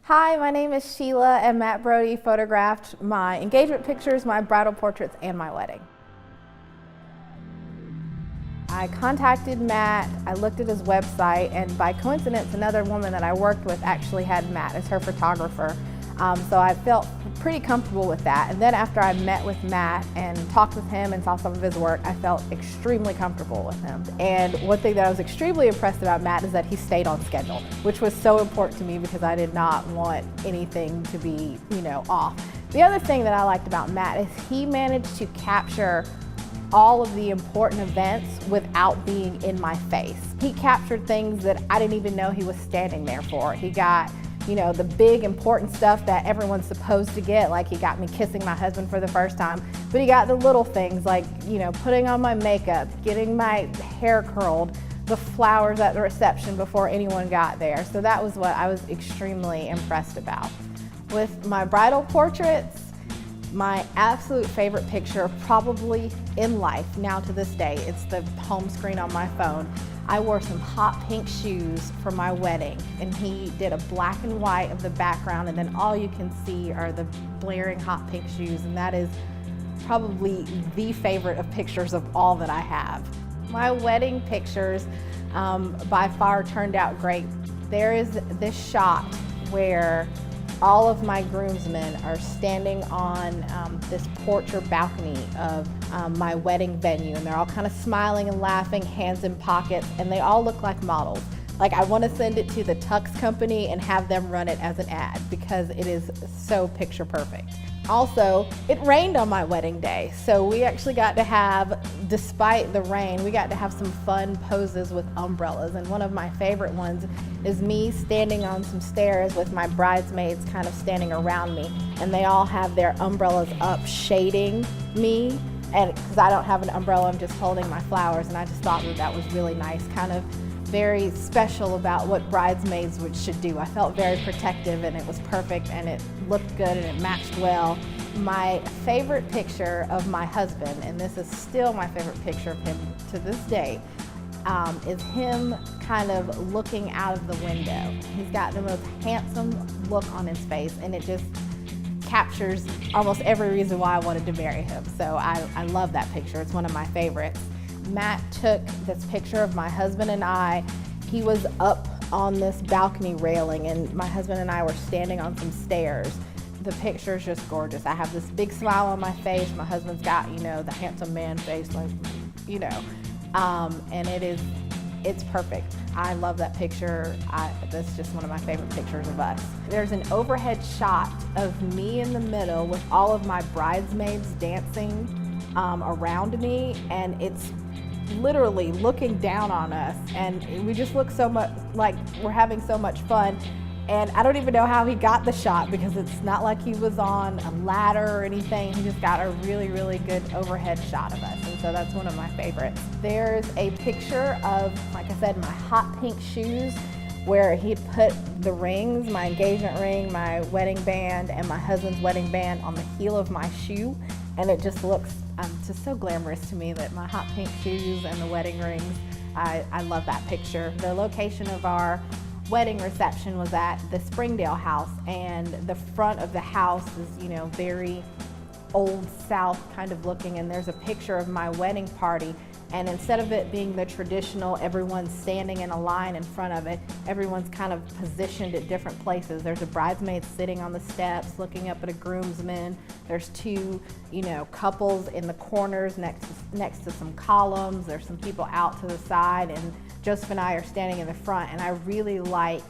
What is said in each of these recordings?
Hi, my name is Sheila, and Matt Brody photographed my engagement pictures, my bridal portraits, and my wedding. I contacted Matt, I looked at his website, and by coincidence, another woman that I worked with actually had Matt as her photographer. So I felt pretty comfortable with that. And then after I met with Matt and talked with him and saw some of his work, I felt extremely comfortable with him. And one thing that I was extremely impressed about Matt is that he stayed on schedule, which was so important to me because I did not want anything to be, off. The other thing that I liked about Matt is he managed to capture all of the important events without being in my face. He captured things that I didn't even know he was standing there for. He got the big important stuff that everyone's supposed to get, like he got me kissing my husband for the first time, but he got the little things like, putting on my makeup, getting my hair curled, the flowers at the reception before anyone got there. So that was what I was extremely impressed about. With my bridal portraits, my absolute favorite picture probably in life, now to this day, it's the home screen on my phone. I wore some hot pink shoes for my wedding, and he did a black and white of the background, and then all you can see are the blaring hot pink shoes, and that is probably the favorite of pictures of all that I have. My wedding pictures by far turned out great. There is this shot where all of my groomsmen are standing on this porch or balcony of my wedding venue, and they're all kind of smiling and laughing, hands in pockets, and they all look like models. Like, I want to send it to the Tux company and have them run it as an ad because it is so picture perfect. Also, it rained on my wedding day, so we actually got to have, despite the rain, we got to have some fun poses with umbrellas, and one of my favorite ones is me standing on some stairs with my bridesmaids kind of standing around me, and they all have their umbrellas up shading me, and because I don't have an umbrella, I'm just holding my flowers, and I just thought that was really nice, kind of very special about what bridesmaids should do. I felt very protective, and it was perfect, and it looked good, and it matched well. My favorite picture of my husband, and this is still my favorite picture of him to this day, is him kind of looking out of the window. He's got the most handsome look on his face, and it just captures almost every reason why I wanted to marry him. So I love that picture. It's one of my favorites. Matt took this picture of my husband and I. He was up on this balcony railing, and my husband and I were standing on some stairs. The picture is just gorgeous. I have this big smile on my face. My husband's got, the handsome man face, like, and it's perfect. I love that picture. That's just one of my favorite pictures of us. There's an overhead shot of me in the middle with all of my bridesmaids dancing around me, and it's literally looking down on us, and we just look so much like we're having so much fun. And I don't even know how he got the shot because it's not like he was on a ladder or anything. He just got a really, really good overhead shot of us, and so that's one of my favorites. There's a picture of, like I said, my hot pink shoes where he put the rings, my engagement ring, my wedding band, and my husband's wedding band on the heel of my shoe, and it just looks just so glamorous to me that my hot pink shoes and the wedding rings, I love that picture. The location of our wedding reception was at the Springdale house, and the front of the house is, very old South kind of looking, and there's a picture of my wedding party, and instead of it being the traditional everyone's standing in a line in front of it, everyone's kind of positioned at different places. There's a bridesmaid sitting on the steps looking up at a groomsman. There's two couples in the corners next to some columns. There's some people out to the side, and Joseph and I are standing in the front, and I really like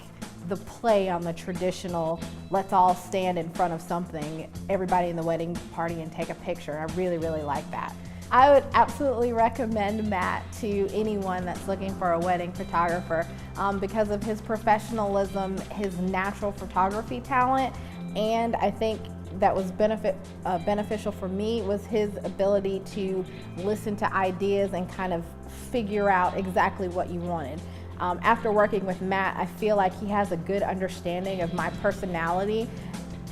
the play on the traditional, let's all stand in front of something, everybody in the wedding party, and take a picture. I really, really like that. I would absolutely recommend Matt to anyone that's looking for a wedding photographer because of his professionalism, his natural photography talent, and I think that was beneficial for me was his ability to listen to ideas and kind of figure out exactly what you wanted. After working with Matt, I feel like he has a good understanding of my personality,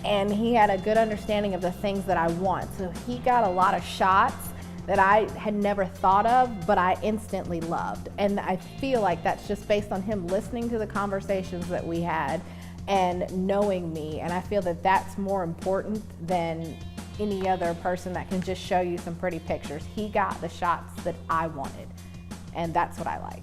and he had a good understanding of the things that I want. So he got a lot of shots that I had never thought of, but I instantly loved. And I feel like that's just based on him listening to the conversations that we had and knowing me. And I feel that that's more important than any other person that can just show you some pretty pictures. He got the shots that I wanted, and that's what I like.